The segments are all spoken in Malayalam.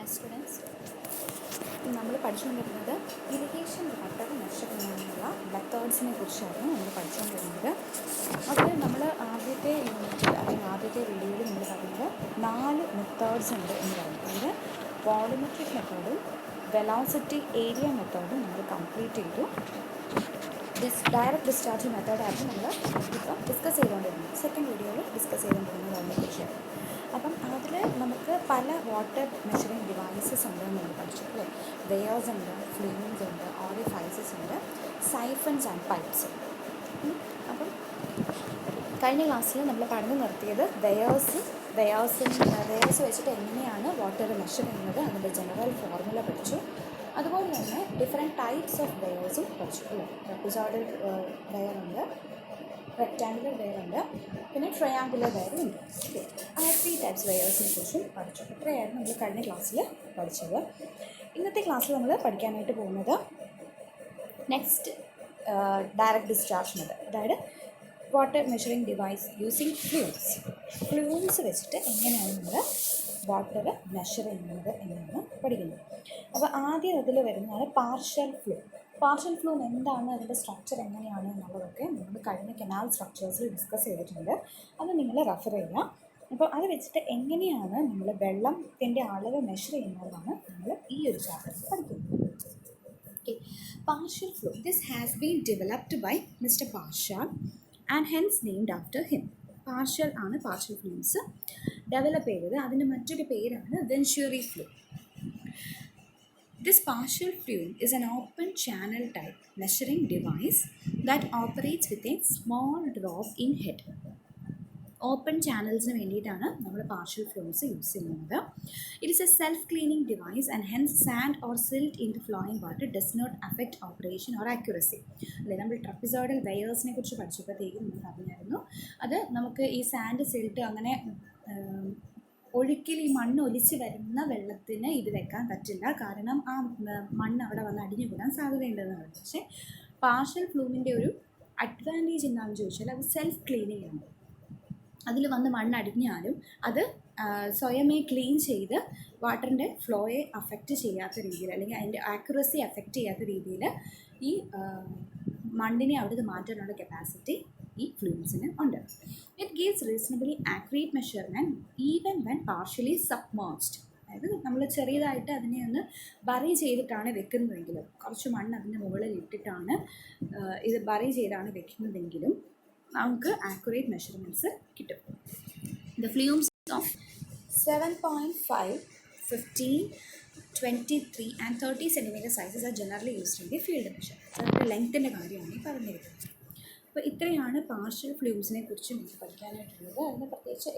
Hi students, നമ്മൾ പഠിച്ചുകൊണ്ടിരുന്നത് ഇറിഗേഷൻ വാട്ടർ മെഷർ ചെയ്യാനുള്ള മെത്തേഡ്സിനെ കുറിച്ചാണ് നമ്മൾ പഠിച്ചുകൊണ്ടിരുന്നത്. അതിൽ നമ്മൾ ആദ്യത്തെ യൂണിറ്റിൽ അല്ലെങ്കിൽ ആദ്യത്തെ വീഡിയോയിൽ നമ്മൾ പറയുന്നത് 4 മെത്തേഡ്സ് ഉണ്ട് എന്ന് പറയുന്നത്. അതിൽ വോളിമെട്രിക് മെത്തേഡും വെലോസിറ്റി ഏരിയ മെത്തേഡും നമ്മൾ കംപ്ലീറ്റ് ചെയ്തു. ഡയറക്റ്റ് ഡിസ്ചാർജ് മെത്തേഡായിരുന്നു നമ്മൾ ഇപ്പോൾ ഡിസ്കസ് ചെയ്തുകൊണ്ടിരുന്നത്. സെക്കൻഡ് വീഡിയോയിൽ ഡിസ്കസ് ചെയ്തുകൊണ്ടിരുന്നത് അതിനെക്കുറിച്ചാണ്. അപ്പം അതിൽ നമുക്ക് പല വാട്ടർ മെഷറിങ് ഡിവൈസസ് ഉണ്ടെന്ന് നമ്മൾ പഠിച്ചു അല്ലേ. വെയേഴ്സ് ഉണ്ട്, ഫ്ലൂയിംസ് ഉണ്ട്, ഓറിഫൈസസ് ഉണ്ട്, സൈഫൺസ് ആൻഡ് പൈപ്പ്സ്. അപ്പം കഴിഞ്ഞ ക്ലാസ്സിൽ നമ്മൾ പഠനം നിർത്തിയത് വെയേഴ്സ് വെച്ചിട്ട് എങ്ങനെയാണ് വാട്ടർ മെഷർ ചെയ്യുന്നത്, അതിൻ്റെ ജനറൽ ഫോർമുല പഠിച്ചു. അതുപോലെ തന്നെ ഡിഫറെൻറ്റ് ടൈപ്സ് ഓഫ് വെയേഴ്സും പഠിച്ചു അല്ലേ. ട്രപ്പിസോയ്ഡൽ വെയർ ഉണ്ട്, റെക്റ്റാങ്കുലർ വെയർ ഉണ്ട്, പിന്നെ ട്രയാങ്കുലർ വെയറും ഉണ്ട്. ഓക്കെ, ആ 3 ടൈപ്സ് വെയേഴ്സിനെ കുറിച്ചും പഠിച്ചു. ഇത്രയായിരുന്നു നമ്മൾ കഴിഞ്ഞ ക്ലാസ്സിൽ പഠിച്ചത്. ഇന്നത്തെ ക്ലാസ്സിൽ നമ്മൾ പഠിക്കാനായിട്ട് പോകുന്നത് നെക്സ്റ്റ് ഡയറക്റ്റ് ഡിസ്ചാർജ് മെത്തേഡ്, അതായത് വാട്ടർ മെഷറിംഗ് ഡിവൈസ് യൂസിങ് ഫ്ലൂയിംസ് വെച്ചിട്ട് എങ്ങനെയാണ് നമ്മൾ വാട്ടർ മെഷർ ചെയ്യുന്നത് എന്നാണ് പഠിക്കുന്നത്. അപ്പോൾ ആദ്യം അതിൽ വരുന്നതാണ് പാർഷ്യൽ ഫ്ലൂ എന്താണ്, അതിൻ്റെ സ്ട്രക്ചർ എങ്ങനെയാണ് എന്നുള്ളതൊക്കെ നമ്മൾ കഴിഞ്ഞ കനാൽ സ്ട്രക്ചേഴ്സിൽ ഡിസ്കസ് ചെയ്തിട്ടുണ്ട്. അത് നിങ്ങൾ റെഫർ ചെയ്യുക. അപ്പോൾ അത് വെച്ചിട്ട് എങ്ങനെയാണ് നമ്മൾ വെള്ളത്തിൻ്റെ അളവ് മെഷർ ചെയ്യുന്നതാണ് നമ്മൾ ഈ ഒരു ചാപ്റ്ററിൽ പഠിക്കുന്നത്. Okay, partial flume, this has been developed by mister partial and hence named after him. Partial flumes develop ചെയ്തത്. അതിൻ്റെ മറ്റൊരു പേരാണ് venturi flume. This partial flume is an open channel type measuring device that operates with a small drop in head. Open ചാനൽസിന് വേണ്ടിയിട്ടാണ് നമ്മൾ പാർഷ്യൽ ഫ്ലൂസ് യൂസ് ചെയ്യുന്നത്. It is a self cleaning device and hence sand or silt in the flowing water does not affect operation or accuracy. അല്ലെ, നമ്മൾ ട്രപ്പിസോയ്ഡൽ വെയേഴ്സിനെ കുറിച്ച് പഠിച്ചപ്പോഴത്തേക്കും നമ്മൾ പറഞ്ഞായിരുന്നു, അത് നമുക്ക് ഈ സാൻഡ് സിൽട്ട് അങ്ങനെ ഒഴുക്കിൽ ഈ മണ്ണ് ഒലിച്ച് വരുന്ന വെള്ളത്തിന് ഇത് വെക്കാൻ പറ്റില്ല, കാരണം ആ മണ്ണ് അവിടെ വന്ന് അടിഞ്ഞുകൂടാൻ സാധ്യതയുണ്ടെന്നാണ്. പക്ഷേ പാർഷ്യൽ ഫ്ലൂമിൻ്റെ ഒരു അഡ്വാൻറ്റേജ് എന്താണെന്ന് ചോദിച്ചാൽ അത് സെൽഫ് ക്ലീനിങ് ആണ്. അതിൽ വന്ന് മണ്ണ് അടിഞ്ഞാലും അത് സ്വയമേ ക്ലീൻ ചെയ്ത് വാട്ടറിൻ്റെ ഫ്ലോയെ അഫക്റ്റ് ചെയ്യാത്ത രീതിയിൽ, അല്ലെങ്കിൽ അതിൻ്റെ ആക്യുറസി അഫക്റ്റ് ചെയ്യാത്ത രീതിയിൽ ഈ മണ്ണിനെ അവിടെ മാറ്റാനുള്ള കപ്പാസിറ്റി ഈ ഫ്ലൂയിംസിന് ഉണ്ട്. It gives reasonably accurate measurement even when partially submerged. അതായത് നമ്മൾ ചെറിയതായിട്ട് അതിനെ ഒന്ന് ബറി ചെയ്തിട്ടാണ് വെക്കുന്നതെങ്കിലും, കുറച്ച് മണ്ണ് അതിൻ്റെ മുകളിൽ ഇട്ടിട്ടാണ് ഇത് ബറി ചെയ്താണ് വെക്കുന്നതെങ്കിലും നമുക്ക് ആക്യുറേറ്റ് മെഷർമെൻറ്റ്സ് കിട്ടും. The flumes of 7.5, 15, 23 and 30 centimeter sizes are generally used in the field measure. അതിൻ്റെ ലെങ്ത്തിൻ്റെ കാര്യമാണ് ഈ പറഞ്ഞിരിക്കുന്നത്. അപ്പോൾ ഇത്രയാണ് പാർഷ്യൽ ഫ്ലൂയിംസിനെ കുറിച്ച് നമുക്ക് പഠിക്കാനായിട്ടുള്ളത്. അതിന് പ്രത്യേകിച്ച്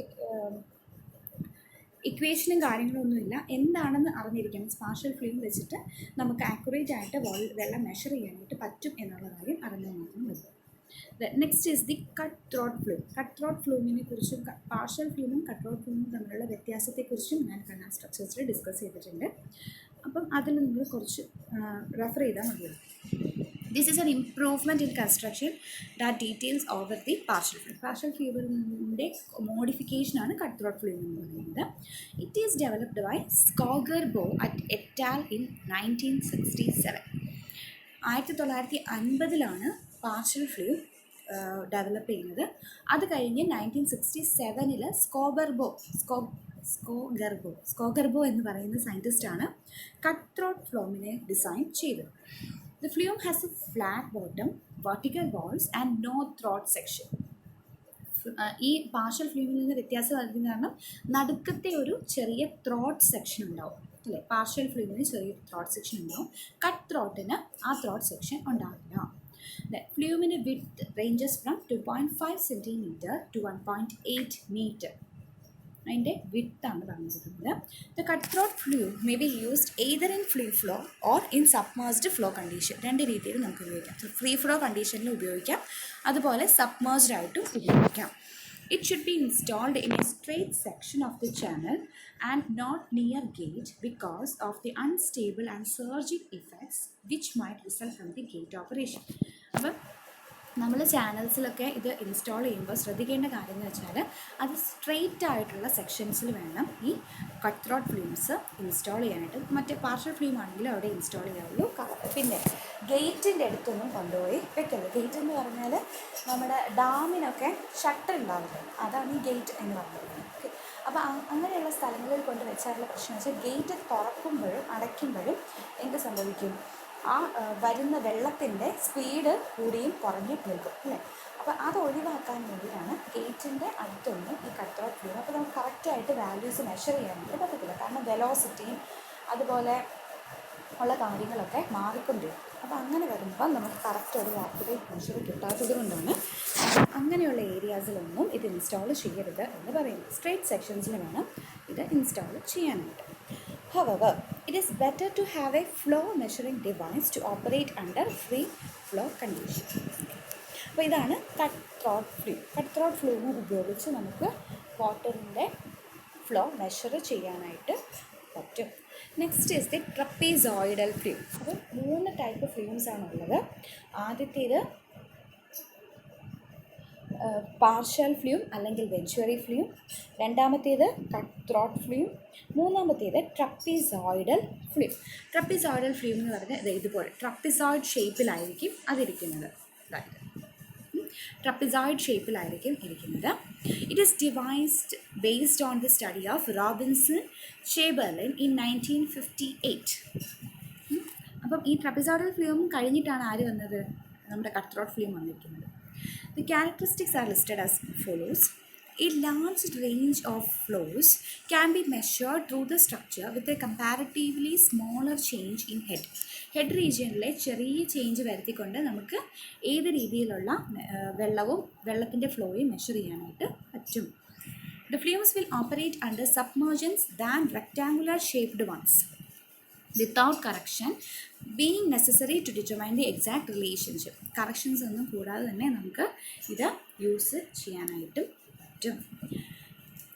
ഇക്വേഷനും കാര്യങ്ങളൊന്നുമില്ല, എന്താണെന്ന് അറിഞ്ഞിരിക്കണം. പാർഷ്യൽ ഫ്ലൂയിം വെച്ചിട്ട് നമുക്ക് ആക്യുറേറ്റ് ആയിട്ട് വെള്ളം മെഷർ ചെയ്യാനായിട്ട് പറ്റും എന്നുള്ള കാര്യം അറിഞ്ഞാൽ മാത്രം മതി. Next is the cut throat flume. Cut throat ഫ്ലൂമിനെ കുറിച്ചും പാർഷ്യൽ ഫ്ലൂമും കട്ട് ത്രോട്ട് ഫ്ലൂമും തമ്മിലുള്ള വ്യത്യാസത്തെക്കുറിച്ചും ഞാൻ കനാൽ സ്ട്രക്ചേഴ്സിൽ ഡിസ്കസ് ചെയ്തിട്ടുണ്ട്. അപ്പം അതിൽ നിങ്ങൾ കുറച്ച് റെഫർ ചെയ്താൽ മതിയാവും. This is an improvement in construction that details over the partial flume. Partial flume മോഡിഫിക്കേഷനാണ് കട്ട് ത്രോട്ട് ഫ്ലൂം എന്ന് പറയുന്നത്. It is developed by Skogerboe et al എറ്റാൽ ഇൻ 1967. 1950 പാർഷ്യൽ ഫ്ലൂം ഡെവലപ്പ് ചെയ്യുന്നത്. അത് കഴിഞ്ഞ് 1967 സ്കോഗർബോ എന്ന് പറയുന്ന സയൻറ്റിസ്റ്റാണ് കട്ട് ത്രോട്ട് ഫ്ലൂമിനെ ഡിസൈൻ ചെയ്തത്. The flume has a flat bottom, vertical walls and no throat section. ഈ പാർഷ്യൽ ഫ്ലൂമിൽ നിന്ന് വ്യത്യാസം വരുന്നത് കാരണം നടുക്കത്തെ ഒരു ചെറിയ ത്രോട്ട് സെക്ഷൻ ഉണ്ടാവും അല്ലേ. പാർഷ്യൽ ഫ്ലൂമിന് ചെറിയ ത്രോട്ട് സെക്ഷൻ ഉണ്ടാവും, കട്ട് ത്രോട്ടിന് ആ ത്രോട്ട് സെക്ഷൻ ഉണ്ടാവില്ല. ഫ്ലൂമിന് width ranges from 2.5 centimeter to 1.8 meter. അതിൻ്റെ വിഡ്ത്താണ് പറഞ്ഞിരിക്കുന്നത്. The cut throat flume may be used either in free flow or in submerged flow condition. രണ്ട് രീതിയിൽ നമുക്ക് ഉപയോഗിക്കാം. ഫ്രീ ഫ്ലോ കണ്ടീഷനിൽ ഉപയോഗിക്കാം, അതുപോലെ സബ്മേർജ്ഡ് ആയിട്ടും ഉപയോഗിക്കാം. It should be installed in a straight section of the channel and not near gate because of the unstable and surging effects which might result from the gate operation. അപ്പം നമ്മൾ ചാനൽസിലൊക്കെ ഇത് ഇൻസ്റ്റാൾ ചെയ്യുമ്പോൾ ശ്രദ്ധിക്കേണ്ട കാര്യം എന്ന് വെച്ചാൽ അത് സ്ട്രെയിറ്റ് ആയിട്ടുള്ള സെക്ഷൻസിൽ വേണം ഈ കട്ട് ത്രോട്ട് ഫ്ലൂംസ് ഇൻസ്റ്റാൾ ചെയ്യാനായിട്ട്. മറ്റേ പാർഷ്യൽ ഫ്ലൂം ആണെങ്കിലും അവിടെ ഇൻസ്റ്റാൾ ചെയ്യാവുള്ളൂ. പിന്നെ ഗേറ്റിൻ്റെ അടുത്തൊന്നും കൊണ്ടുപോയി വെക്കരുത്. ഗേറ്റ് എന്ന് പറഞ്ഞാൽ നമ്മുടെ ഡാമിനൊക്കെ ഷട്ടർ ഉണ്ടാവില്ല, അതാണ് ഈ ഗേറ്റ് എന്ന് പറയുന്നത്. ഓക്കെ, അപ്പോൾ അങ്ങനെയുള്ള സ്ഥലങ്ങളിൽ കൊണ്ട് വെച്ചാലുള്ള പ്രശ്നം വെച്ചാൽ ഗേറ്റ് തുറക്കുമ്പോഴും അടയ്ക്കുമ്പോഴും എന്ത് സംഭവിക്കും, ആ വരുന്ന വെള്ളത്തിൻ്റെ സ്പീഡ് കൂടിയും കുറഞ്ഞും നിൽക്കും അല്ലേ. അപ്പോൾ അത് ഒഴിവാക്കാൻ വേണ്ടിയിട്ടാണ് ഗേറ്റിൻ്റെ അടുത്തൊന്നും ഈ കട്ട് ത്രോട്ട് ഫ്ലൂം. അപ്പോൾ നമുക്ക് കറക്റ്റായിട്ട് വാല്യൂസ് മെഷർ ചെയ്യാനായിട്ട് പറ്റത്തില്ല, കാരണം വെലോസിറ്റിയും അതുപോലെ ഉള്ള കാര്യങ്ങളൊക്കെ മാറിക്കൊണ്ടിരിക്കും. അപ്പോൾ അങ്ങനെ വരുമ്പോൾ നമുക്ക് കറക്റ്റ് ഒരു ആക്യുറേറ്റ് മെഷർ കിട്ടാത്തത് കൊണ്ടാണ് അങ്ങനെയുള്ള ഏരിയാസിലൊന്നും ഇത് ഇൻസ്റ്റാൾ ചെയ്യരുത് എന്ന് പറയുന്നത്. സ്ട്രെയിറ്റ് സെക്ഷൻസിൽ വേണം ഇത് ഇൻസ്റ്റാൾ ചെയ്യാനായിട്ട്. However, it is better to have a flow measuring device to operate under free flow condition. അപ്പോൾ ഇതാണ് cut throat flume. Cut throat flume ഉപയോഗിച്ച് നമുക്ക് വാട്ടറിൻ്റെ ഫ്ലോ മെഷർ ചെയ്യാനായിട്ട് പറ്റും. Next is the trapezoidal flume. അപ്പോൾ 3 ടൈപ്പ് ഫ്ലൂംസ് ആണുള്ളത്. ആദ്യത്തേത് പാർഷ്യൽ ഫ്ലൂം അല്ലെങ്കിൽ വെഞ്ചുറി ഫ്ലൂം, രണ്ടാമത്തേത് കട്ട് ത്രോട്ട് ഫ്ലൂം, മൂന്നാമത്തേത് ട്രപ്പീസോയിഡൽ ഫ്ലൂം. ട്രപ്പീസോയിഡൽ ഫ്ലൂം എന്ന് പറഞ്ഞാൽ ഇതുപോലെ ട്രപ്പീസോയിഡ് ഷേപ്പിലായിരിക്കും അതിരിക്കുന്നത്. അതായത് ട്രപ്പീസോയിഡ് ഷേപ്പിലായിരിക്കും ഇരിക്കുന്നത്. It is devised based on the study of Robinson Chamberlain in 1958. അപ്പം ഈ ട്രപ്പീസോയിഡൽ ഫ്ലൂം കഴിഞ്ഞിട്ടാണ് ആര് വന്നത്, നമ്മുടെ കട്ട് ത്രോട്ട് ഫ്ലൂം വന്നിരിക്കുന്നത്. The characteristics are listed as follows. A large range of flows can be measured through the structure with a comparatively smaller change in head. Head റീജിയനിലെ ചെറിയ ചേഞ്ച് വരുത്തിക്കൊണ്ട് നമുക്ക് ഏത് രീതിയിലുള്ള വെള്ളത്തിൻ്റെ ഫ്ലോയും മെഷർ ചെയ്യാനായിട്ട് പറ്റും. The flumes will operate under submergence than rectangular shaped ones, without correction being necessary to determine the exact relationship. Corrections ഒന്നും കൂടാതെ തന്നെ നമുക്ക് ഇത് യൂസ് ചെയ്യാനായിട്ടും പറ്റും.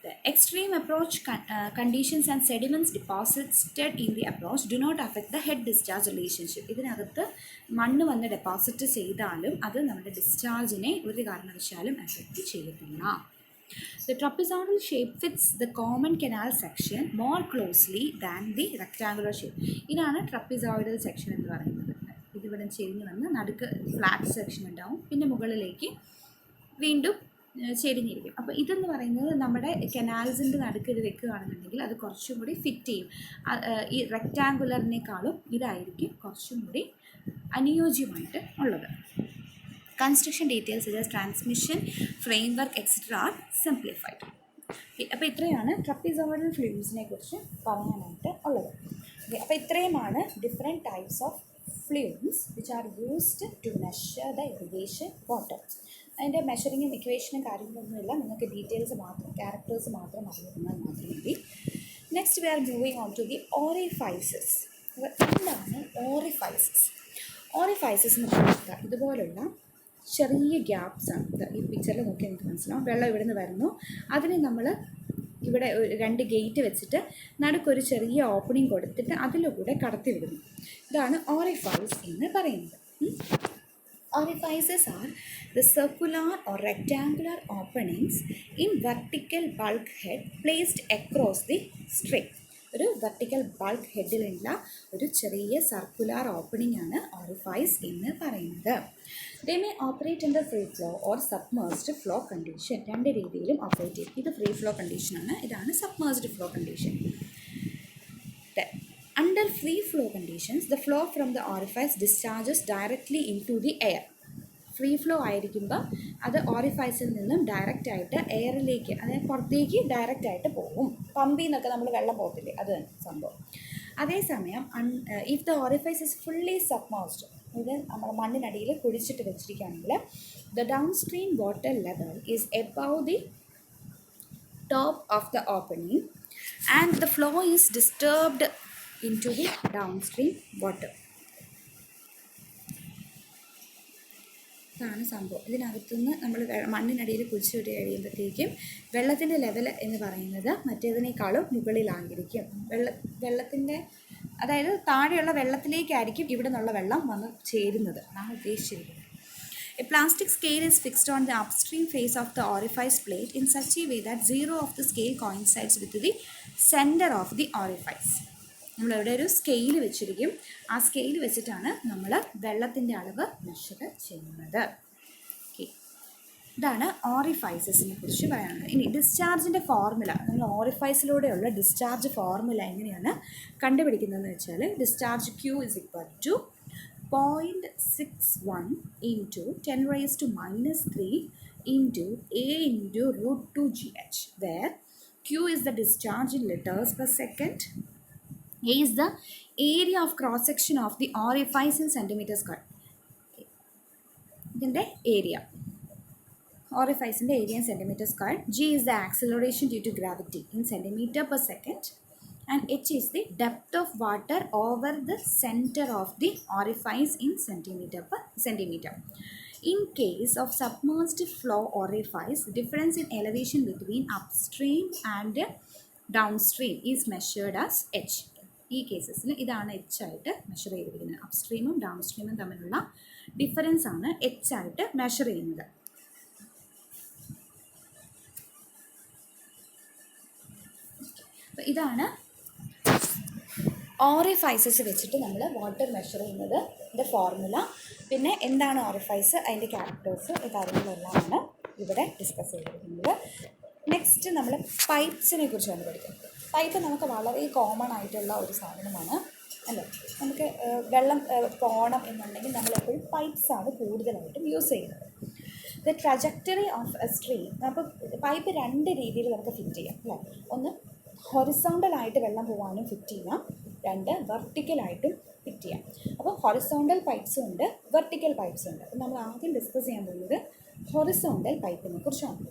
The extreme approach conditions and sediments deposited in the approach do not affect the head discharge relationship. ഇതിനകത്ത് മണ്ണ് വന്ന് ഡെപ്പോസിറ്റ് ചെയ്താലും അത് നമ്മുടെ ഡിസ്ചാർജിനെ ഒരു കാരണവശാലും അഫക്റ്റ് ചെയ്യത്തില്ല. The trapezoidal shape fits the common canal section more closely than the rectangular shape. ഇതാണ് ട്രപ്പീസോയിഡൽ സെക്ഷൻ എന്ന് പറയുന്നത്. ഇതിവിടെ ചെരിഞ്ഞ് വന്ന് നടുക്ക് ഫ്ലാറ്റ് സെക്ഷൻ ഉണ്ടാവും, പിന്നെ മുകളിലേക്ക് വീണ്ടും ചെരിഞ്ഞിരിക്കും. അപ്പോൾ ഇതെന്ന് പറയുന്നത് നമ്മുടെ കനാൽസിൻ്റെ നടുക്ക് ഇത് വെക്കുകയാണെന്നുണ്ടെങ്കിൽ അത് കുറച്ചും കൂടി ഫിറ്റ് ചെയ്യും. ഈ റെക്റ്റാങ്കുലറിനേക്കാളും ഇതായിരിക്കും കുറച്ചും കൂടി അനുയോജ്യമായിട്ട് ഉള്ളത്. Construction details such as transmission, framework, etc. are simplified. അപ്പോൾ ഇത്രയാണ് ട്രപ്പീസോയിഡൽ ഫ്ലൂംസിനെ കുറിച്ച് പറയാനായിട്ട് ഉള്ളത്. ഓക്കെ, അപ്പോൾ ഇത്രയുമാണ് different types of flumes which are used to measure the irrigation water. അതിൻ്റെ മെഷറിങ്ങും ഇക്വേഷനും കാര്യങ്ങളൊന്നുമില്ല, നിങ്ങൾക്ക് ഡീറ്റെയിൽസ് മാത്രം, ക്യാരക്ടേഴ്സ് മാത്രം അറിഞ്ഞിരുന്നാൽ മാത്രം മതി. Next we are moving on to the orifices. അപ്പോൾ എന്താണ് ഓറിഫൈസസ്? ഓറിഫൈസസ് എന്ന് പറയുന്നത് ഇതുപോലുള്ള ചെറിയ ഗ്യാപ്സാണ്. ഈ പിക്ചറിൽ നോക്കി എനിക്ക് മനസ്സിലാവും. വെള്ളം ഇവിടെ നിന്ന് വരുന്നു, അതിന് നമ്മൾ ഇവിടെ 2 ഗേറ്റ് വെച്ചിട്ട് നടുക്കൊരു ചെറിയ ഓപ്പണിംഗ് കൊടുത്തിട്ട് അതിലൂടെ കടത്തി വിടുന്നു. ഇതാണ് ഓറിഫൈസ് എന്ന് പറയുന്നത്. Orifices are the circular or rectangular openings in vertical bulkhead placed across the string. ഒരു വെർട്ടിക്കൽ ബൾക്ക് ഹെഡിലുള്ള ഒരു ചെറിയ സർക്കുലർ ഓപ്പണിംഗ് ആണ് ഓറിഫൈസ് എന്ന് പറയുന്നത്. They may operate in the free flow or submerged flow condition. 2 രീതിയിലും ഓപ്പറേറ്റ് ചെയ്യും. ഇത് ഫ്രീ ഫ്ലോ കണ്ടീഷനാണ്, ഇതാണ് submerged flow condition. Under free flow conditions, the flow from the orifice discharges directly into the air. Free flow ആയിരിക്കുമ്പോൾ അത് ഓറിഫൈസിൽ നിന്നും ഡയറക്റ്റ് ആയിട്ട് എയറിലേക്ക്, അതായത് പുറത്തേക്ക് ഡയറക്റ്റ് ആയിട്ട് പോകും. പമ്പിൽ നിന്നൊക്കെ നമ്മൾ വെള്ളം പോകത്തില്ലേ, അത് തന്നെ സംഭവം. അതേസമയം if the orifice is fully submerged, ഇത് നമ്മൾ മണ്ണിനടിയിൽ കുഴിച്ചിട്ട് വെച്ചിരിക്കുകയാണെങ്കിൽ the downstream water level is above the top of the opening and the flow is disturbed into the downstream water. ഇതാണ് സംഭവം. ഇതിനകത്തുനിന്ന് നമ്മൾ മണ്ണിനടിയിൽ കുഴിച്ചു വിട്ട് കഴിയുമ്പോഴത്തേക്കും വെള്ളത്തിൻ്റെ ലെവൽ എന്ന് പറയുന്നത് മറ്റേതിനേക്കാളും മുകളിലായിരിക്കും. വെള്ളത്തിൻ്റെ, അതായത് താഴെയുള്ള വെള്ളത്തിലേക്കായിരിക്കും ഇവിടെ നിന്നുള്ള വെള്ളം വന്ന് ചേരുന്നത്, അതാണ് ഉദ്ദേശിച്ചിരിക്കുന്നത്. A plastic scale is fixed on the upstream face of the orifice plate in such a way that zero of the scale coincides with the center of the orifice. നമ്മളിവിടെ ഒരു സ്കെയിൽ വെച്ചിരിക്കും. ആ സ്കെയിൽ വെച്ചിട്ടാണ് നമ്മൾ വെള്ളത്തിൻ്റെ അളവ് മെഷർ ചെയ്യുന്നത്. ഓക്കെ, ഇതാണ് ഓറിഫൈസസിനെ കുറിച്ച് പറയാനുള്ളത്. ഇനി ഡിസ്ചാർജിൻ്റെ ഫോർമുല, നമ്മൾ ഓറിഫൈസിലൂടെയുള്ള ഡിസ്ചാർജ് ഫോർമുല എങ്ങനെയാണ് കണ്ടുപിടിക്കുന്നതെന്ന് വെച്ചാൽ, discharge Q is equal to 0.61 into 10 raised to minus 3 into A into root 2 GH, where Q is the discharge in liters per second, A is the area of cross section of the orifice in centimeter square. ഇതിൻ്റെ ഏരിയ, ഓറിഫൈസിൻ്റെ area in centimeter square. G is the acceleration due to gravity in centimeter per second, and H is the depth of water over the center of the orifice in centimeter per centimeter. In case of submerged flow orifice, difference in elevation between upstream and downstream is measured as H. ഈ കേസസിൽ ഇതാണ് H ആയിട്ട് മെഷർ ചെയ്തിരിക്കുന്നത്. അപ്സ്ട്രീമും ഡൗൺസ്ട്രീമും തമ്മിലുള്ള ഡിഫറൻസ് ആണ് H ആയിട്ട് മെഷർ ചെയ്യുന്നത്. അപ്പോൾ ഇതാണ് ഓറിഫൈസസ് വെച്ചിട്ട് നമ്മൾ വാട്ടർ മെഷർ ചെയ്യുന്നത്, ഇതിൻ്റെ ഫോർമുല. പിന്നെ എന്താണ് ഓറിഫൈസ്, അതിൻ്റെ ക്യാരക്ടേഴ്സ്, കാര്യങ്ങളെല്ലാമാണ് ഇവിടെ ഡിസ്കസ് ചെയ്തിരിക്കുന്നത്. നെക്സ്റ്റ് നമ്മൾ പൈപ്പ്സിനെ കുറിച്ചാണ് പഠിക്കുന്നത്. പൈപ്പ് നമുക്ക് വളരെ കോമൺ ആയിട്ടുള്ള ഒരു സാധനമാണ് അല്ലേ. നമുക്ക് വെള്ളം പോകണം എന്നുണ്ടെങ്കിൽ നമ്മളെപ്പോഴും പൈപ്പ്സാണ് കൂടുതലായിട്ടും യൂസ് ചെയ്യുന്നത്. The trajectory of A stream, അപ്പോൾ പൈപ്പ് രണ്ട് രീതിയിൽ നമുക്ക് ഫിറ്റ് ചെയ്യാം അല്ലേ. ഒന്ന് ഹൊറിസോണ്ടലായിട്ട് വെള്ളം പോകാനും ഫിറ്റ് ചെയ്യാം, രണ്ട് വെർട്ടിക്കലായിട്ടും ഫിറ്റ് ചെയ്യാം. അപ്പോൾ ഹൊറിസോണ്ടൽ പൈപ്പ്സും ഉണ്ട്, വെർട്ടിക്കൽ പൈപ്പ്സും ഉണ്ട്. അപ്പോൾ നമ്മൾ ആദ്യം ഡിസ്കസ് ചെയ്യാൻ പോകുന്നത് ഹൊറിസോണ്ടൽ പൈപ്പിനെ കുറിച്ചാണ്.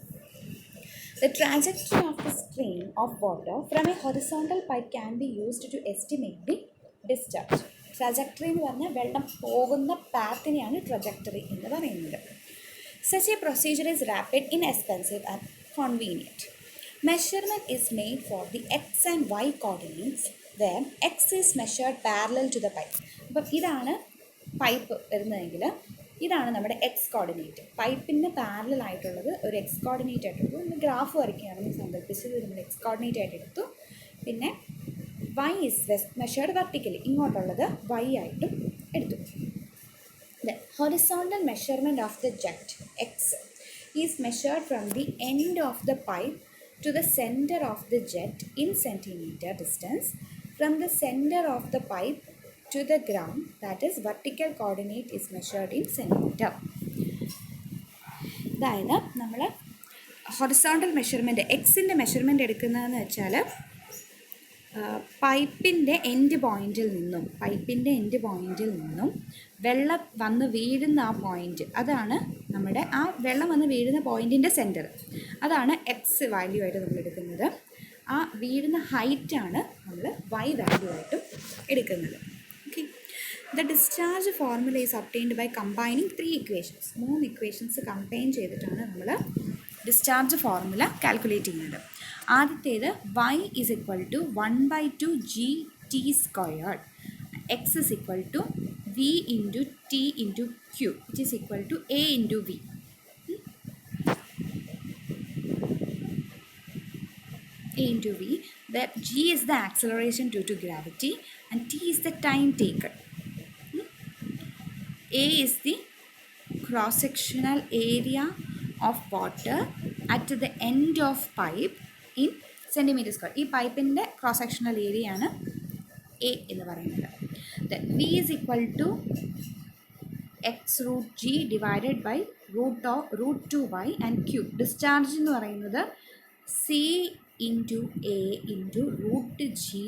The trajectory of the stream of water from a horizontal pipe can be used to estimate the discharge. Trajectory എന്ന് പറഞ്ഞാൽ വെള്ളം പോകുന്ന പാത്തിനെയാണ് ട്രജക്ടറി എന്ന് പറയുന്നത്. Such a procedure is rapid, inexpensive and convenient. Measurement is made for the x and y coordinates where x is measured parallel to the pipe. അപ്പം ഇതാണ് പൈപ്പ് വരുന്നതെങ്കിൽ ഇതാണ് നമ്മുടെ എക്സ് കോർഡിനേറ്റ്. പൈപ്പിന് പാരലൽ ആയിട്ടുള്ളത് ഒരു എക്സ് കോർഡിനേറ്റ് ആയിട്ട് എടുത്തു. നമ്മൾ ഗ്രാഫ് വരയ്ക്കുകയാണെന്ന് സങ്കല്പിച്ചത് നമ്മൾ എക്സ് കോർഡിനേറ്റ് ആയിട്ട് എടുത്തു. പിന്നെ വൈ ഇസ് മെഷേർഡ് വെർട്ടിക്കലി, ഇങ്ങോട്ടുള്ളത് വൈ ആയിട്ടും എടുത്തു. The horizontal measurement of the jet x is measured from the end of the pipe to the center of the jet in centimeter distance from the center of the pipe to the ground, that is vertical coordinate is measured in centimeter. അതായത് നമ്മൾ ഹൊറിസോണ്ടൽ മെഷർമെൻറ്റ് എക്സിൻ്റെ മെഷർമെൻറ്റ് എടുക്കുന്നതെന്ന് വെച്ചാൽ പൈപ്പിൻ്റെ എൻഡ് പോയിൻറ്റിൽ നിന്നും വെള്ളം വന്ന് വീഴുന്ന ആ പോയിൻറ്റ്, അതാണ് നമ്മുടെ ആ വെള്ളം വന്ന് വീഴുന്ന പോയിൻറ്റിൻ്റെ സെൻറ്റർ, അതാണ് എക്സ് വാല്യൂ ആയിട്ട് നമ്മൾ എടുക്കുന്നത്. ആ വീഴുന്ന ഹൈറ്റാണ് നമ്മൾ വൈ വാല്യൂ ആയിട്ടും എടുക്കുന്നത്. Okay, the discharge formula is obtained by combining 3 equations. 3 equations combine ചെയ്തിട്ടാണ് നമ്മൾ ഡിസ്ചാർജ് ഫോർമുല കാൽക്കുലേറ്റ് ചെയ്യുന്നത്. ആദ്യത്തേത് y is equal to 1/2 gt squared, x is equal to v into t into q, which is equal to a into v. A into v, where g is the acceleration due to gravity and t is the time taken. A is the cross-sectional area of water at the end of pipe in centimeter square. ഈ പൈപ്പിൻ്റെ ക്രോസ് സെക്ഷണൽ ഏരിയ ആണ് എ എന്ന് പറയുന്നത്. Then V is equal to X root G divided by root 2y and Q. Discharge എന്ന് പറയുന്നത് C into A into root G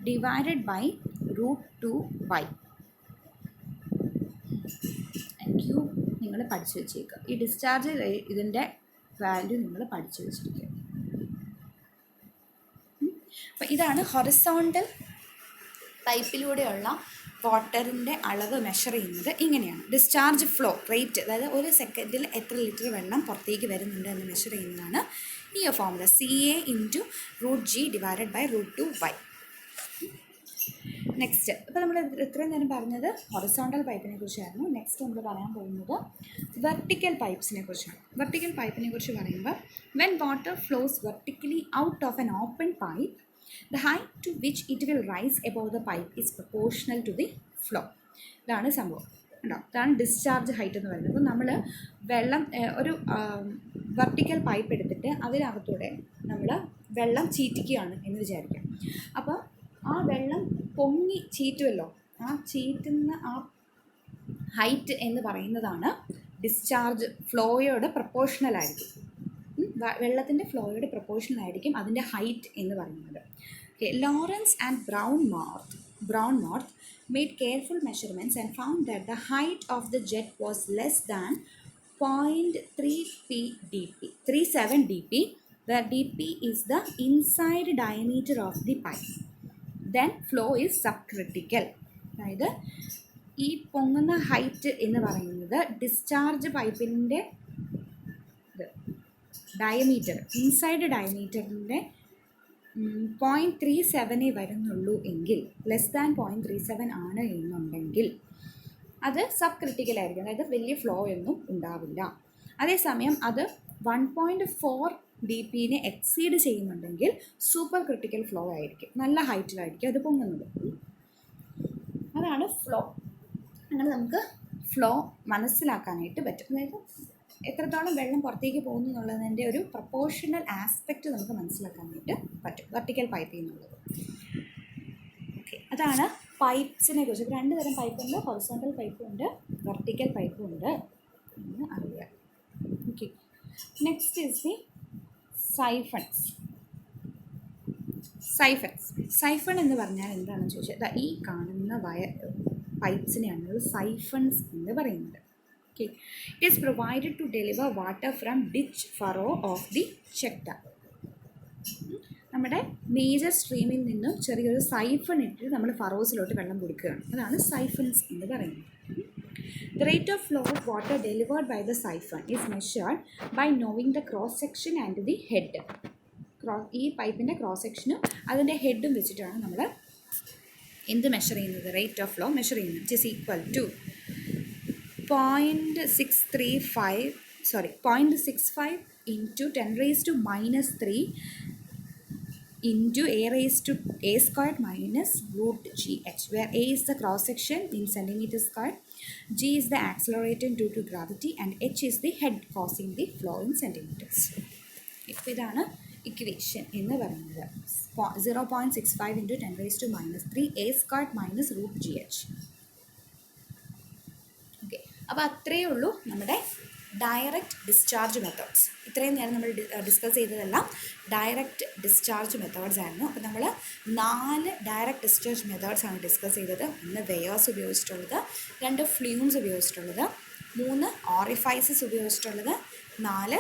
divided by root 2y. Q നിങ്ങൾ പഠിച്ചു വെച്ചേക്കുക. ഈ ഡിസ്ചാർജ് ഇതിൻ്റെ വാല്യൂ നിങ്ങൾ പഠിച്ചു വെച്ചിരിക്കുക. അപ്പോൾ ഇതാണ് ഹൊറിസോണ്ടൽ പൈപ്പിലൂടെയുള്ള വാട്ടറിൻ്റെ അളവ് മെഷർ ചെയ്യുന്നത് ഇങ്ങനെയാണ്. ഡിസ്ചാർജ് ഫ്ലോ റേറ്റ്, അതായത് ഒരു സെക്കൻഡിൽ എത്ര ലിറ്റർ വെള്ളം പുറത്തേക്ക് വരുന്നുണ്ട് എന്ന് മെഷർ ചെയ്യുന്നതാണ് ഈ formula, C A into root G divided by root 2y. Next ഇപ്പോൾ നമ്മൾ ഇത്രയും നേരം പറഞ്ഞത് ഹൊറിസോണ്ടൽ പൈപ്പിനെ കുറിച്ചായിരുന്നു. നെക്സ്റ്റ് നമ്മൾ പറയാൻ പോകുന്നത് വെർട്ടിക്കൽ പൈപ്പ്സിനെ കുറിച്ചാണ്. വെർട്ടിക്കൽ പൈപ്പിനെ കുറിച്ച് പറയുമ്പോൾ when water flows vertically out of an open pipe the height to which it will rise above the pipe is proportional to the flow. ഇതാണ് സംഭവം ഉണ്ടോ. ഇതാണ് ഡിസ്ചാർജ് ഹൈറ്റ് എന്ന് പറയുന്നത്. അപ്പോൾ നമ്മൾ വെള്ളം ഒരു വെർട്ടിക്കൽ പൈപ്പ് എടുത്തിട്ട് അതിനകത്തൂടെ നമ്മൾ വെള്ളം ചീറ്റിക്കുകയാണ് എന്ന് വിചാരിക്കാം. അപ്പോൾ ആ വെള്ളം പൊങ്ങി ചീറ്റുമല്ലോ, ആ ചീറ്റുന്ന ആ ഹൈറ്റ് എന്ന് പറയുന്നതാണ് ഡിസ്ചാർജ് ഫ്ലോയോട് പ്രൊപ്പോർഷണൽ ആയിരിക്കും. വെള്ളത്തിൻ്റെ ഫ്ലോയോട് പ്രൊപ്പോർഷണൽ ആയിരിക്കും അതിൻ്റെ ഹൈറ്റ് എന്ന് പറയുന്നത്. Lawrence and Braunworth made careful measurements and found that the height of the jet was less than 0.37 dp, where dp is the inside diameter of the pipe. Then flow is subcritical. അതായത് ഈ പൊങ്ങുന്ന ഹൈറ്റ് എന്ന് പറയുന്നത് ഡിസ്ചാർജ് പൈപ്പിൻ്റെ ഡയമീറ്റർ, ഇൻസൈഡ് ഡയമീറ്ററിൻ്റെ 0.37 വരുന്നുള്ളൂ എങ്കിൽ, ലെസ് ദാൻ 0.37 ആണ് എന്നുണ്ടെങ്കിൽ അത് സബ് ക്രിട്ടിക്കലായിരിക്കും. അതായത് വലിയ ഫ്ലോ ഒന്നും ഉണ്ടാവില്ല. അതേസമയം അത് 1.4 dp എക്സീഡ് ചെയ്യുന്നുണ്ടെങ്കിൽ സൂപ്പർ ക്രിട്ടിക്കൽ ഫ്ലോ ആയിരിക്കും, നല്ല ഹൈറ്റിലായിരിക്കും അത് പൊങ്ങുന്നത്. അതാണ് ഫ്ലോ. അങ്ങനെ നമുക്ക് ഫ്ലോ മനസ്സിലാക്കാനായിട്ട് പറ്റും. അതായത് എത്രത്തോളം വെള്ളം പുറത്തേക്ക് പോകുന്നു എന്നുള്ളതിൻ്റെ ഒരു പ്രൊപ്പോർഷണൽ ആസ്പെക്റ്റ് നമുക്ക് മനസ്സിലാക്കാനായിട്ട് പറ്റും വെർട്ടിക്കൽ പൈപ്പിൽ നിന്നുള്ളത്. ഓക്കെ, അതാണ് പൈപ്പ്സിനെ കുറിച്ച്. ഇപ്പോൾ 2 തരം പൈപ്പുണ്ട്, ഹൊറിസോണ്ടൽ പൈപ്പും ഉണ്ട്, വെർട്ടിക്കൽ പൈപ്പും ഉണ്ട് എന്ന് അറിയാം. Okay, next is the siphon എന്ന് പറഞ്ഞാൽ എന്താണെന്ന് ചോദിച്ചാൽ ഈ കാണുന്ന പൈപ്പ്സിനെയാണ് സൈഫൺസ് എന്ന് പറയുന്നത്. Okay. It is provided to deliver water from ditch furrow of the check dam. നമ്മുടെ മേജർ സ്ട്രീമിൽ നിന്നും ചെറിയൊരു സൈഫൺ ഇട്ട് നമ്മൾ ഫറോസിലോട്ട് വെള്ളം കൊടുക്കുകയാണ്. അതാണ് സൈഫൺസ് എന്ന് പറയുന്നത്. The rate of flow of water delivered by the siphon is measured by knowing the cross section and the head. ഈ പൈപ്പിൻ്റെ ക്രോസ് സെക്ഷനും അതിൻ്റെ ഹെഡും വെച്ചിട്ടാണ് നമ്മൾ എന്ത് മെഷർ ചെയ്യുന്നത്, റേറ്റ് ഓഫ് ഫ്ലോ മെഷർ ചെയ്യുന്നത്. It is equal to 0.65 into 10 raised to minus 3 into a raised to a squared minus root gh, where a is the cross section in centimeter squared, g is the accelerator due to gravity, and h is the head causing the flow in centimeters. ഇപ്പോൾ ഇതാണ് ഇക്വേഷൻ എന്ന് പറയുന്നത്. 0.65 into 10 raised to minus 3 a squared minus root gh. Okay, അപ്പോൾ അത്രയേ ഉള്ളൂ നമ്മുടെ ഡയറക്റ്റ് ഡിസ്ചാർജ് മെത്തേഡ്സ്. ഇത്രയും നേരം നമ്മൾ ഡിസ്കസ് ചെയ്തതെല്ലാം ഡയറക്റ്റ് ഡിസ്ചാർജ് മെത്തേഡ്സ് ആയിരുന്നു. അപ്പോൾ നമ്മൾ 4 ഡയറക്റ്റ് ഡിസ്ചാർജ് മെത്തേഡ്സ് ആണ് ഡിസ്കസ് ചെയ്തത്. 1 വെയേഴ്സ് ഉപയോഗിച്ചിട്ടുള്ളത്, 2 ഫ്ലൂംസ് ഉപയോഗിച്ചിട്ടുള്ളത്, 3 ഓറിഫൈസസ് ഉപയോഗിച്ചിട്ടുള്ളത്, 4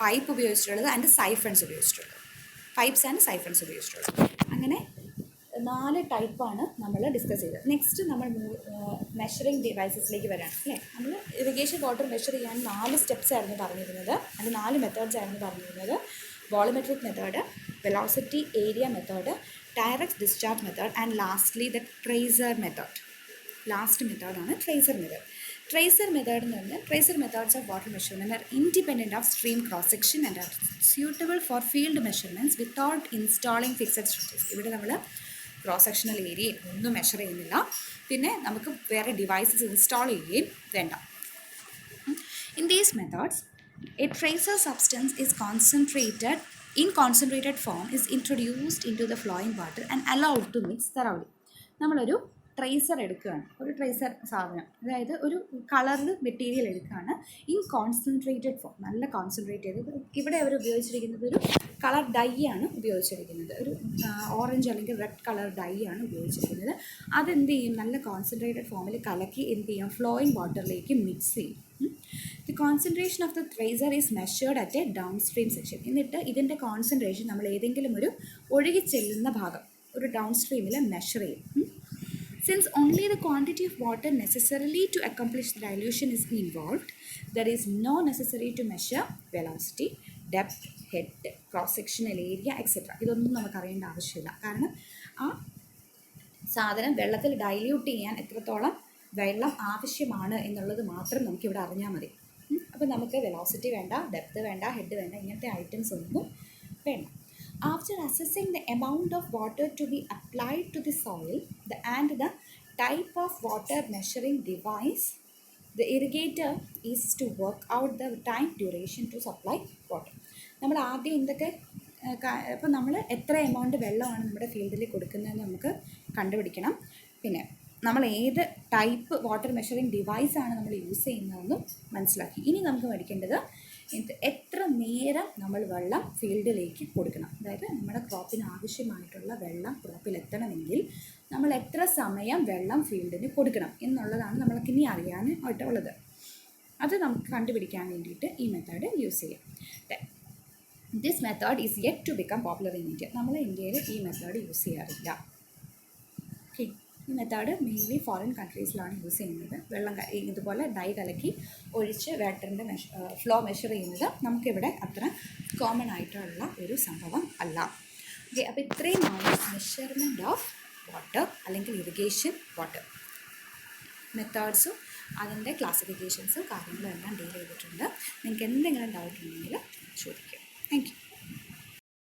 പൈപ്പ് ഉപയോഗിച്ചിട്ടുള്ളത്, ആൻഡ് സൈഫൺസ് ഉപയോഗിച്ചിട്ടുള്ളത്. പൈപ്പ്സ് ആൻഡ് സൈഫൺസ് ഉപയോഗിച്ചിട്ടുള്ളത്. അങ്ങനെ 4 ടൈപ്പാണ് നമ്മൾ ഡിസ്കസ് ചെയ്തത്. നെക്സ്റ്റ് നമ്മൾ മെഷറിംഗ് ഡിവൈസസിലേക്ക് വരാണ് അല്ലേ. നമ്മൾ ഇറിഗേഷൻ വാട്ടർ മെഷർ ചെയ്യാൻ 4 സ്റ്റെപ്സ് ആയിരുന്നു പറഞ്ഞിരുന്നത്, അതിൽ 4 മെത്തേഡ്സ് ആയിരുന്നു പറഞ്ഞിരുന്നത്. Volumetric method, velocity area method, direct discharge method, and lastly the tracer method. Last മെത്തേഡാണ് ട്രേസർ മെത്തേഡ്. ട്രേസർ മെത്തേഡ് എന്ന് പറഞ്ഞാൽ tracer methods of water measurement R independent of stream cross section and R suitable for field measurements without installing fixed structures. ഇവിടെ നമ്മൾ ക്രോസ് സെക്ഷണൽ ഏരിയയും ഒന്നും മെഷർ ചെയ്യുന്നില്ല, പിന്നെ നമുക്ക് വേറെ ഡിവൈസസ് ഇൻസ്റ്റാൾ ചെയ്യുകയും വേണ്ട. In these methods A tracer substance is concentrated form is introduced into the flowing water and allowed to mix thoroughly. നമ്മളൊരു ട്രേസർ എടുക്കുകയാണ്, ഒരു ട്രേസർ സാധനം, അതായത് ഒരു കളർഡ് മെറ്റീരിയൽ എടുക്കുകയാണ് ഇൻ കോൺസെൻട്രേറ്റഡ് ഫോം, നല്ല കോൺസെൻട്രേറ്റ് ചെയ്ത്. ഇവിടെ അവർ ഉപയോഗിച്ചിരിക്കുന്നത് ഒരു കളർ ഡൈ ആണ് ഉപയോഗിച്ചിരിക്കുന്നത്, ഒരു ഓറഞ്ച് അല്ലെങ്കിൽ റെഡ് കളർ ഡൈ ആണ് ഉപയോഗിച്ചിരിക്കുന്നത്. അതെന്ത് ചെയ്യും, നല്ല കോൺസെൻട്രേറ്റഡ് ഫോമിൽ കലക്കി എന്ത് ചെയ്യും, ഫ്ലോയിങ് വാട്ടറിലേക്ക് മിക്സ് ചെയ്യും. The concentration of the tracer is measured at A down stream section. എന്നിട്ട് ഇതിൻ്റെ കോൺസെൻട്രേഷൻ നമ്മൾ ഏതെങ്കിലും ഒരു ഒഴുകിച്ചെല്ലുന്ന ഭാഗം, ഒരു ഡൗൺ സ്ട്രീമിൽ മെഷർ ചെയ്യും. Since only the quantity of water necessarily to accomplish the dilution is involved, there is no necessary to measure velocity, depth, head, cross-sectional area, etc. ഇതൊന്നും നമുക്ക് അറിയേണ്ട ആവശ്യമില്ല. കാരണം ആ സാധനം വെള്ളത്തിൽ ഡൈല്യൂട്ട് ചെയ്യാൻ എത്രത്തോളം വെള്ളം ആവശ്യമാണ് എന്നുള്ളത് മാത്രം നമുക്കിവിടെ അറിഞ്ഞാൽ മതി. അപ്പോൾ നമുക്ക് വെലോസിറ്റി വേണ്ട, ഡെപ്ത് വേണ്ട, ഹെഡ് വേണ്ട, ഇങ്ങനത്തെ ഐറ്റംസ് ഒന്നും വേണ്ട. After assessing the amount of water to be applied to the soil and the type of water measuring device, the irrigator is to work out the time duration to supply water. നമ്മൾ ആദ്യം എന്തൊക്കെ ഇപ്പോൾ നമ്മൾ എത്ര എമൗണ്ട് വെള്ളമാണ് നമ്മുടെ ഫീൽഡിൽ കൊടുക്കുന്നതെന്ന് നമുക്ക് കണ്ടുപിടിക്കണം. പിന്നെ നമ്മൾ ഏത് ടൈപ്പ് വാട്ടർ മെഷറിങ് ഡിവൈസാണ് നമ്മൾ യൂസ് ചെയ്യുന്നതെന്നും മനസ്സിലാക്കി. ഇനി നമുക്ക് പഠിക്കേണ്ടത് എത്ര നേരം നമ്മൾ വെള്ളം ഫീൽഡിലേക്ക് കൊടുക്കണം. അതായത് നമ്മുടെ ക്രോപ്പിന് ആവശ്യമായിട്ടുള്ള വെള്ളം ക്രോപ്പിൽ എത്തണമെങ്കിൽ നമ്മൾ എത്ര സമയം വെള്ളം ഫീൽഡിന് കൊടുക്കണം എന്നുള്ളതാണ് നമ്മൾക്ക് ഇനി അറിയാനായിട്ടുള്ളത്. അത് നമുക്ക് കണ്ടുപിടിക്കാൻ വേണ്ടിയിട്ട് ഈ മെത്തേഡ് യൂസ് ചെയ്യാം. This method is yet to become popular in India. നമ്മൾ ഇന്ത്യയിൽ ഈ മെത്തേഡ് യൂസ് ചെയ്യാറില്ല. ഓക്കെ, ഈ മെത്തേഡ് മെയിൻലി ഫോറിൻ കൺട്രീസിലാണ് യൂസ് ചെയ്യുന്നത്. വെള്ളം ഇതുപോലെ ഡൈ കലക്കി ഒഴിച്ച് വാട്ടറിൻ്റെ ഫ്ലോ മെഷർ ചെയ്യുന്നത് നമുക്കിവിടെ അത്ര കോമൺ ആയിട്ടുള്ള ഒരു സംഭവം അല്ല. ഓക്കെ, അപ്പോൾ ഇത്രയുമാണ് മെഷർമെൻറ്റ് ഓഫ് വാട്ടർ അല്ലെങ്കിൽ ഇറിഗേഷൻ വാട്ടർ. മെത്തേഡ്സും അതിൻ്റെ ക്ലാസിഫിക്കേഷൻസും കാര്യങ്ങളും എല്ലാം ഡീൽ ചെയ്തിട്ടുണ്ട്. നിങ്ങൾക്ക് എന്തെങ്കിലും ഡൗട്ട് ഉണ്ടെങ്കിൽ ചോദിക്കുക. Thank you.